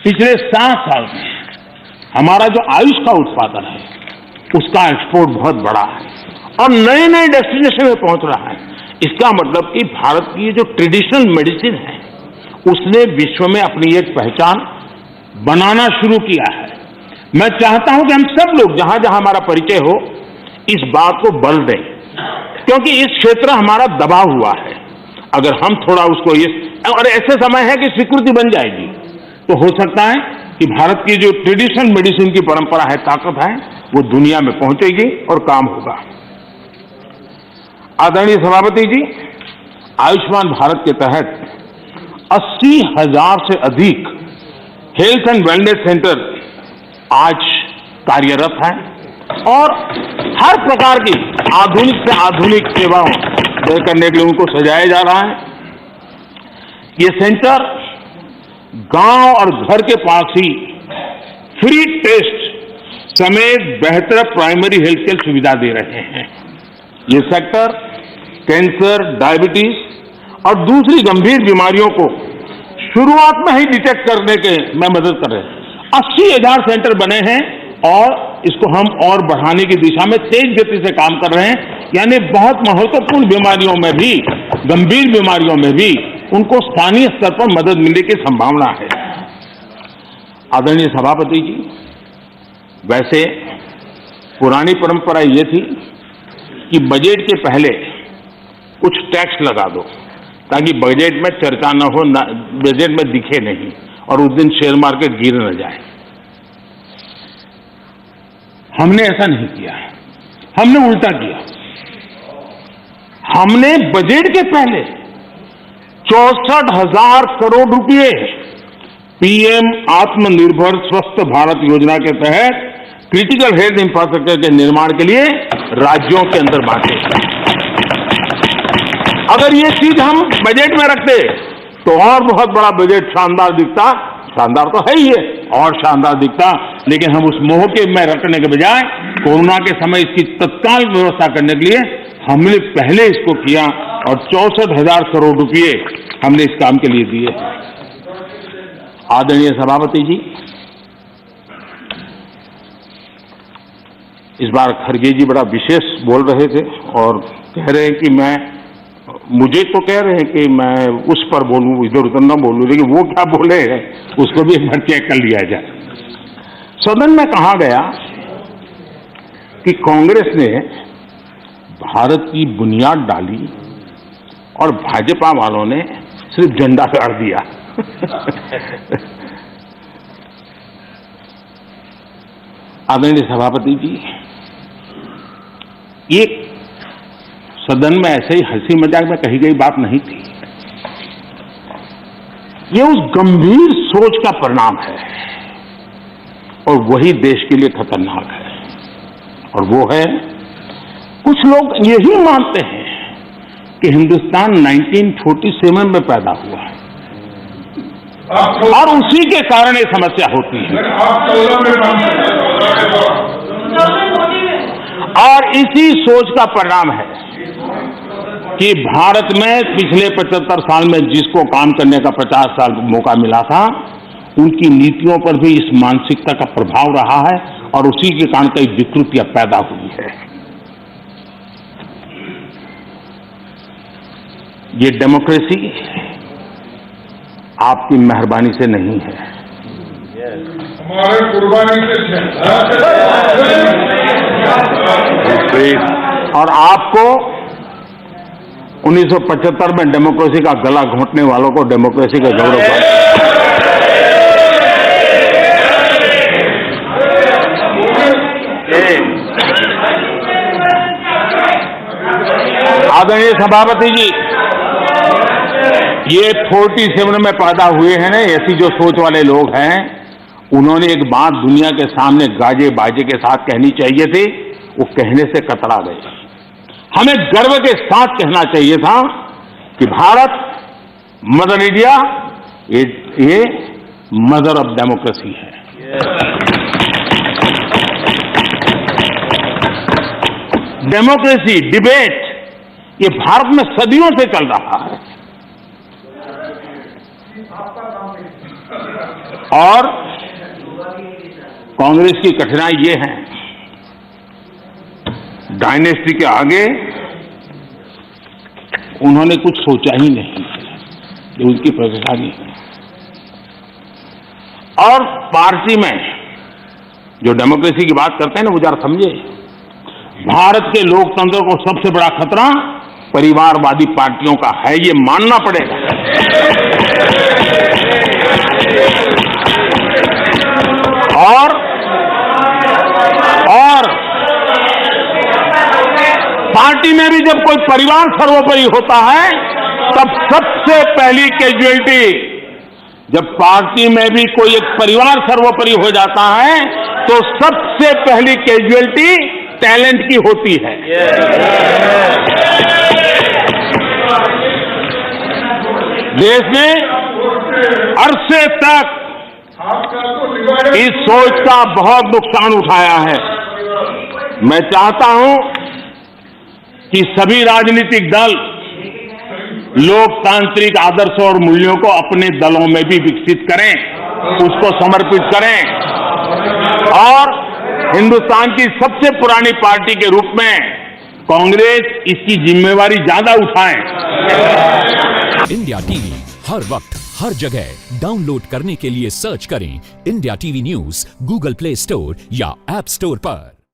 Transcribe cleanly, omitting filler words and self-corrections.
पिछले 7 साल में हमारा जो आयुष का उत्पादन है उसका एक्सपोर्ट बहुत बड़ा है और नए नए डेस्टिनेशन में पहुंच रहा है। इसका मतलब कि भारत की जो ट्रेडिशनल मेडिसिन है उसने विश्व में अपनी एक पहचान बनाना शुरू किया है। मैं चाहता हूं कि हम सब लोग जहां जहां हमारा परिचय हो इस बात को बल दें, क्योंकि इस क्षेत्र हमारा दबा हुआ है। अगर हम थोड़ा उसको और ऐसे समय है कि स्वीकृति बन जाएगी तो हो सकता है कि भारत की जो ट्रेडिशनल मेडिसिन की परंपरा है, ताकत है, वो दुनिया में पहुंचेगी और काम होगा। आदरणीय सभापति जी, आयुष्मान भारत के तहत 80,000 से अधिक हेल्थ एंड वेलनेस सेंटर आज कार्यरत हैं और हर प्रकार की आधुनिक से आधुनिक सेवाओं दे करने के लिए उनको सजाया जा रहा है। ये सेंटर गांव और घर के पास ही फ्री टेस्ट समेत बेहतर प्राइमरी हेल्थ केयर सुविधा दे रहे हैं। ये सेक्टर कैंसर, डायबिटीज और दूसरी गंभीर बीमारियों को शुरुआत में ही डिटेक्ट करने के में मदद कर रहे हैं। 80,000 सेंटर बने हैं और इसको हम और बढ़ाने की दिशा में तेज गति से काम कर रहे हैं। यानी बहुत महत्वपूर्ण बीमारियों में भी, गंभीर बीमारियों में भी उनको स्थानीय स्तर पर मदद मिलने की संभावना है। आदरणीय सभापति जी, वैसे पुरानी परंपरा ये थी कि बजट के पहले कुछ टैक्स लगा दो ताकि बजट में चर्चा न हो, बजट में दिखे नहीं और उस दिन शेयर मार्केट गिर न जाए। हमने ऐसा नहीं किया, हमने उल्टा किया। हमने बजट के पहले 64,000 करोड़ रुपए पीएम आत्मनिर्भर स्वस्थ भारत योजना के तहत क्रिटिकल हेल्थ इंफ्रास्ट्रक्चर के निर्माण के लिए राज्यों के अंदर बांटे। अगर ये चीज हम बजट में रखते तो और बहुत बड़ा बजट शानदार दिखता। शानदार तो है ही है और शानदार दिखता, लेकिन हम उस मोह के में रखने के बजाय कोरोना के समय इसकी तत्काल व्यवस्था करने के लिए हमने पहले इसको किया और 64,000 करोड़ रुपए हमने इस काम के लिए दिए। आदरणीय सभापति जी, इस बार खड़गे जी बड़ा विशेष बोल रहे थे और कह रहे हैं कि मुझे तो कह रहे हैं कि मैं उस पर बोलूं, इधर उधर न बोलूं, लेकिन वो क्या बोले हैं उसको भी एक बार चेक कर लिया जाए। सदन में कहा गया कि कांग्रेस ने भारत की बुनियाद डाली और भाजपा वालों ने सिर्फ झंडा गाड़ दिया। आदरणीय सभापति जी, ये सदन में ऐसे ही हंसी मजाक में कही गई बात नहीं थी। ये उस गंभीर सोच का परिणाम है और वही देश के लिए खतरनाक है। और वो है, कुछ लोग यही मानते हैं कि हिंदुस्तान 1947 में पैदा हुआ है और उसी के कारण ये समस्या होती है। और इसी सोच का परिणाम है कि भारत में पिछले 75 साल में जिसको काम करने का 50 साल मौका मिला था, उनकी नीतियों पर भी इस मानसिकता का प्रभाव रहा है और उसी के कारण कई विकृतियां पैदा हुई है। ये डेमोक्रेसी आपकी मेहरबानी से नहीं है, हमारे कुर्बानी से। और आपको 1975 में डेमोक्रेसी का गला घोंटने वालों को डेमोक्रेसी का गौरव आदरणीय सभापति जी, ये 47 में पैदा हुए हैं ना, ऐसी जो सोच वाले लोग हैं, उन्होंने एक बात दुनिया के सामने गाजे बाजे के साथ कहनी चाहिए थी, वो कहने से कतरा गए। हमें गर्व के साथ कहना चाहिए था कि भारत, मदर इंडिया, ये मदर ऑफ डेमोक्रेसी है। डेमोक्रेसी, डिबेट, ये भारत में सदियों से चल रहा है। और कांग्रेस की कठिनाई ये है, डायनेस्टी के आगे उन्होंने कुछ सोचा ही नहीं, ये उनकी परेशानी है। और पार्टी में जो डेमोक्रेसी की बात करते हैं ना, वो जरा समझे, भारत के लोकतंत्र को सबसे बड़ा खतरा परिवारवादी पार्टियों का है, ये मानना पड़ेगा। और पार्टी में भी जब कोई परिवार सर्वोपरि होता है, तब सबसे पहली कैजुअलिटी, जब पार्टी में भी कोई एक परिवार सर्वोपरि हो जाता है, तो सबसे पहली कैजुअलिटी टैलेंट की होती है। देश ने अरसे तक इस सोच का बहुत नुकसान उठाया है। मैं चाहता हूं कि सभी राजनीतिक दल लोकतांत्रिक आदर्शों और मूल्यों को अपने दलों में भी विकसित करें, उसको समर्पित करें और हिंदुस्तान की सबसे पुरानी पार्टी के रूप में कांग्रेस इसकी जिम्मेवारी ज्यादा उठाए। इंडिया टीवी हर वक्त हर जगह डाउनलोड करने के लिए सर्च करें India TV news Google play store या ऐप स्टोर पर।